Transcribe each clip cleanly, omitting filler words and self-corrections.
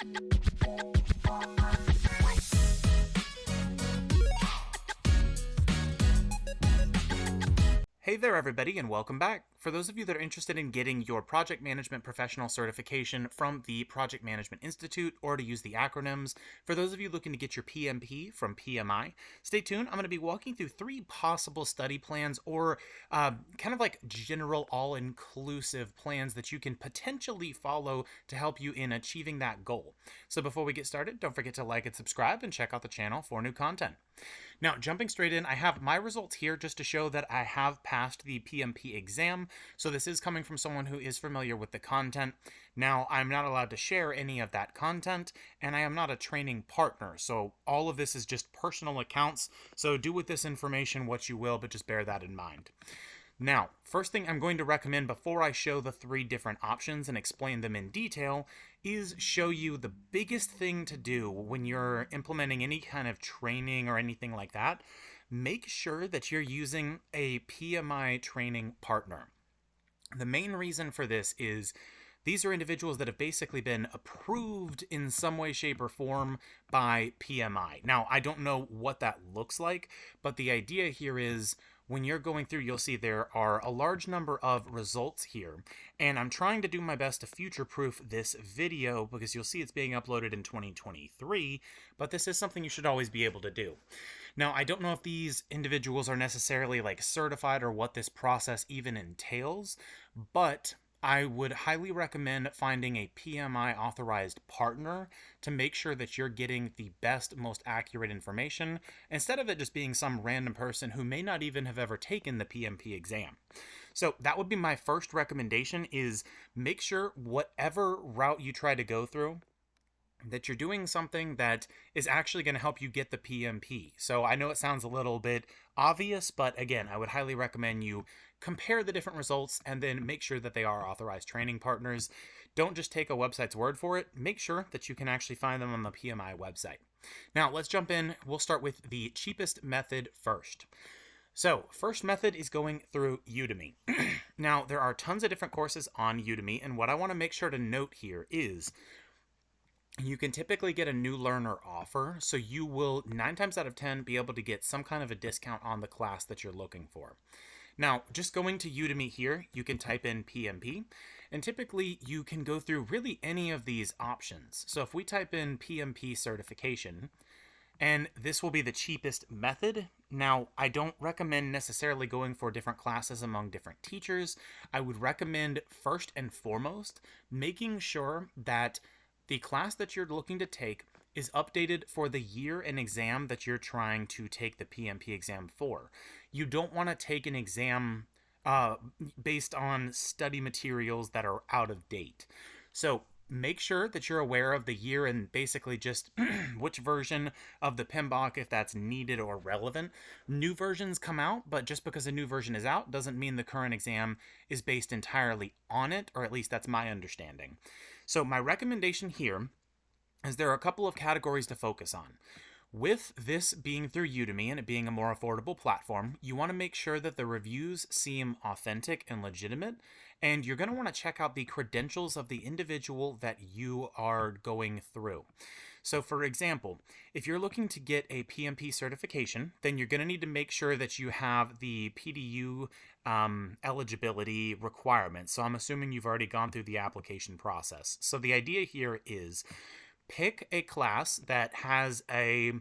Hey there everybody and welcome back. For those of you that are interested in getting your Project Management Professional certification from the Project Management Institute, or to use the acronyms, for those of you looking to get your PMP from PMI, stay tuned. I'm going to be walking through 3 possible study plans, or kind of like general all-inclusive plans that you can potentially follow to help you in achieving that goal. So before we get started, don't forget to like and subscribe and check out the channel for new content. Now, jumping straight in, I have my results here just to show that I have passed the PMP exam. So this is coming from someone who is familiar with the content. Now, I'm not allowed to share any of that content, and I am not a training partner. So all of this is just personal accounts. So do with this information what you will, but just bear that in mind. Now, first thing I'm going to recommend before I show the 3 different options and explain them in detail is show you the biggest thing to do when you're implementing any kind of training or anything like that. Make sure that you're using a PMI training partner. The main reason for this is these are individuals that have basically been approved in some way, shape, or form by PMI. Now, I don't know what that looks like, but the idea here is when you're going through, you'll see there are a large number of results here, and I'm trying to do my best to future-proof this video because you'll see it's being uploaded in 2023, but this is something you should always be able to do. Now, I don't know if these individuals are necessarily like certified or what this process even entails, but I would highly recommend finding a PMI authorized partner to make sure that you're getting the best, most accurate information instead of it just being some random person who may not even have ever taken the PMP exam. So that would be my first recommendation, is make sure whatever route you try to go through, that you're doing something that is actually going to help you get the PMP. So I know it sounds a little bit obvious, but again, I would highly recommend you compare the different results and then make sure that they are authorized training partners. Don't just take a website's word for it. Make sure that you can actually find them on the PMI website. Now, let's jump in. We'll start with the cheapest method first. So, first method is going through Udemy. Now, there are tons of different courses on Udemy, and what I want to make sure to note here is you can typically get a new learner offer, so you will 9 times out of 10 be able to get some kind of a discount on the class that you're looking for. Now, just going to Udemy here, you can type in PMP, and typically you can go through really any of these options. So if we type in PMP certification, and this will be the cheapest method. Now, I don't recommend necessarily going for different classes among different teachers. I would recommend first and foremost making sure that the class that you're looking to take is updated for the year and exam that you're trying to take the PMP exam for. You don't want to take an exam based on study materials that are out of date. So make sure that you're aware of the year and basically just which version of the PMBOK, if that's needed or relevant. New versions come out, but just because a new version is out doesn't mean the current exam is based entirely on it, or at least that's my understanding. So my recommendation here is there are a couple of categories to focus on. With this being through Udemy and it being a more affordable platform, you want to make sure that the reviews seem authentic and legitimate, and you're going to want to check out the credentials of the individual that you are going through. So for example, if you're looking to get a PMP certification, then you're going to need to make sure that you have the PDU eligibility requirements. So I'm assuming you've already gone through the application process. So the idea here is pick a class that has a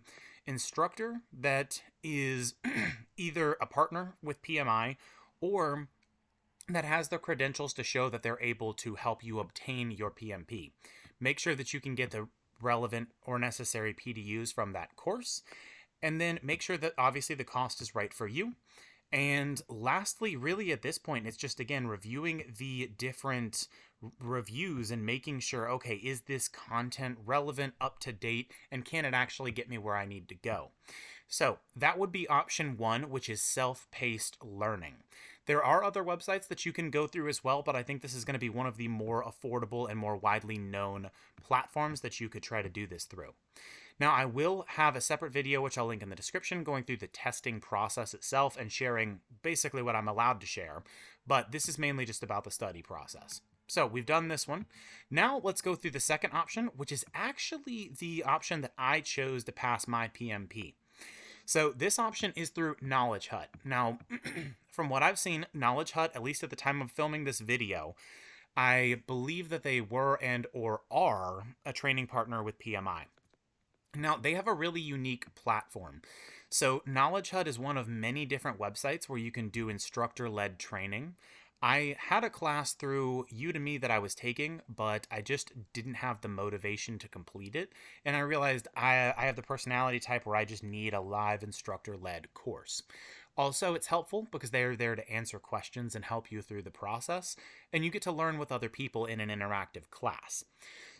instructor that is either a partner with PMI or that has the credentials to show that they're able to help you obtain your PMP. Make sure that you can get the relevant or necessary PDUs from that course, and then make sure that obviously the cost is right for you. And lastly, really at this point, it's just, again, reviewing the different reviews and making sure, okay, is this content relevant, up to date, and can it actually get me where I need to go? So that would be option 1, which is self-paced learning. There are other websites that you can go through as well, but I think this is going to be one of the more affordable and more widely known platforms that you could try to do this through. Now, I will have a separate video, which I'll link in the description, going through the testing process itself and sharing basically what I'm allowed to share, but this is mainly just about the study process. So we've done this one. Now let's go through the second option, which is actually the option that I chose to pass my PMP. So this option is through Knowledge Hut. Now, from what I've seen, Knowledge Hut, at least at the time of filming this video, I believe that they were and or are a training partner with PMI. Now, they have a really unique platform. So Knowledge Hut is one of many different websites where you can do instructor-led training. I had a class through Udemy that I was taking, but I just didn't have the motivation to complete it. And I realized I have the personality type where I just need a live instructor-led course. Also, it's helpful because they're there to answer questions and help you through the process, and you get to learn with other people in an interactive class.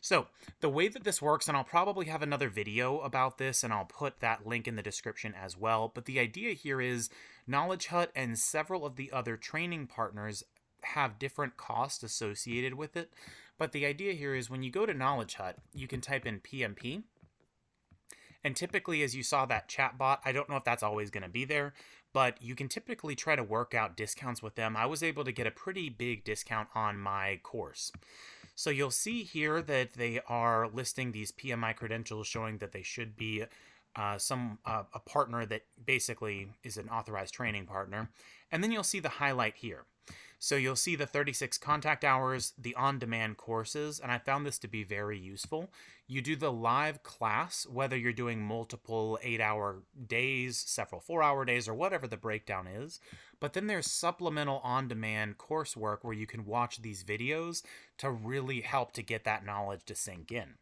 So, the way that this works, and I'll probably have another video about this, and I'll put that link in the description as well, but the idea here is Knowledge Hut and several of the other training partners have different costs associated with it, but the idea here is when you go to Knowledge Hut, you can type in PMP, and typically, as you saw that chatbot, I don't know if that's always going to be there, but you can typically try to work out discounts with them. I was able to get a pretty big discount on my course. So you'll see here that they are listing these PMI credentials showing that they should be a partner that basically is an authorized training partner. And then you'll see the highlight here. So you'll see the 36 contact hours, the on-demand courses, and I found this to be very useful. You do the live class, whether you're doing multiple 8-hour days, several 4-hour days, or whatever the breakdown is. But then there's supplemental on-demand coursework where you can watch these videos to really help to get that knowledge to sink in.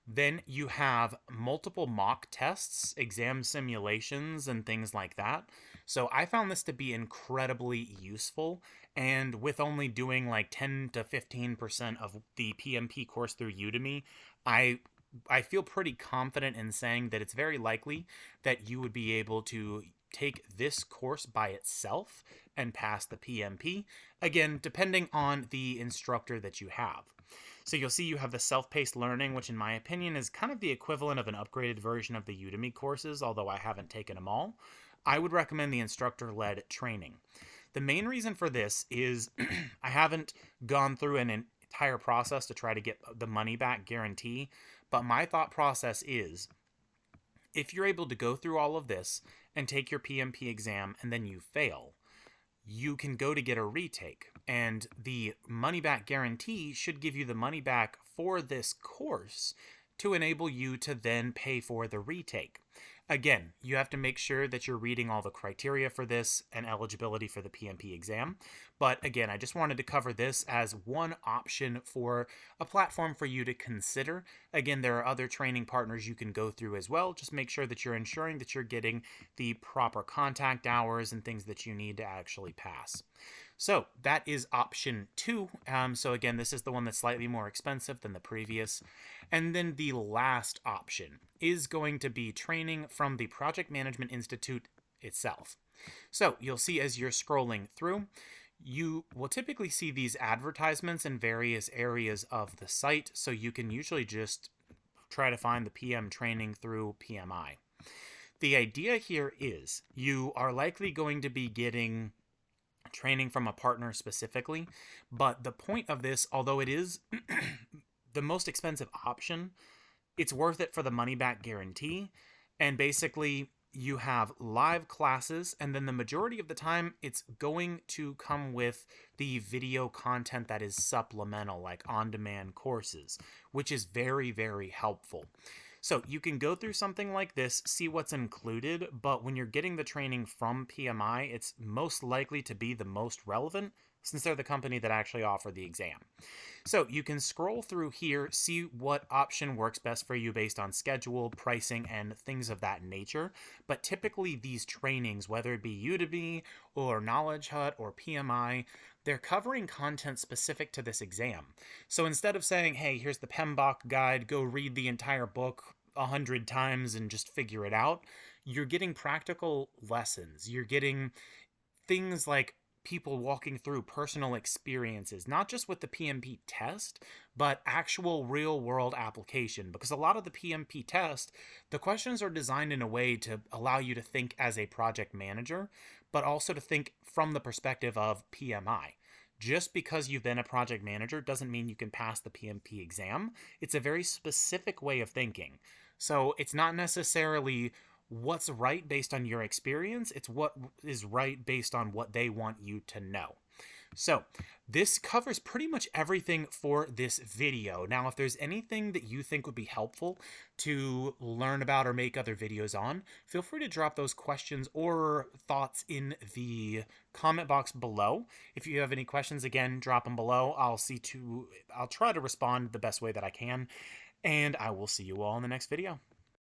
Then you have multiple mock tests, exam simulations, and things like that. So I found this to be incredibly useful, and with only doing like 10 to 15% of the PMP course through Udemy, I feel pretty confident in saying that it's very likely that you would be able to take this course by itself and pass the PMP, again, depending on the instructor that you have. So you'll see you have the self-paced learning, which in my opinion is kind of the equivalent of an upgraded version of the Udemy courses, although I haven't taken them all. I would recommend the instructor-led training. The main reason for this is I haven't gone through an entire process to try to get the money back guarantee, but my thought process is if you're able to go through all of this and take your PMP exam and then you fail, you can go to get a retake, and the money back guarantee should give you the money back for this course to enable you to then pay for the retake. Again, you have to make sure that you're reading all the criteria for this and eligibility for the PMP exam. But again, I just wanted to cover this as one option for a platform for you to consider. Again, there are other training partners you can go through as well. Just make sure that you're ensuring that you're getting the proper contact hours and things that you need to actually pass. So that is option 2. So again, this is the one that's slightly more expensive than the previous. And then the last option is going to be training from the Project Management Institute itself. So you'll see as you're scrolling through, you will typically see these advertisements in various areas of the site. So you can usually just try to find the PM training through PMI. The idea here is you are likely going to be getting training from a partner specifically, but the point of this, although it is the most expensive option, it's worth it for the money back guarantee. And basically you have live classes, and then the majority of the time it's going to come with the video content that is supplemental, like on-demand courses, which is very, very helpful. So you can go through something like this, see what's included, but when you're getting the training from PMI, it's most likely to be the most relevant since they're the company that actually offer the exam. So you can scroll through here, see what option works best for you based on schedule, pricing, and things of that nature. But typically these trainings, whether it be Udemy or Knowledge Hut or PMI, they're covering content specific to this exam. So instead of saying, hey, here's the PMBOK guide, go read the entire book 100 times and just figure it out, you're getting practical lessons. You're getting things like people walking through personal experiences, not just with the PMP test, but actual real-world application. Because a lot of the PMP test, the questions are designed in a way to allow you to think as a project manager, but also to think from the perspective of PMI. Just because you've been a project manager doesn't mean you can pass the PMP exam. It's a very specific way of thinking. So it's not necessarily what's right based on your experience, it's what is right based on what they want you to know. So, this covers pretty much everything for this video. Now, if there's anything that you think would be helpful to learn about or make other videos on, feel free to drop those questions or thoughts in the comment box below. If you have any questions, again, drop them below. I'll try to respond the best way that I can, and I will see you all in the next video.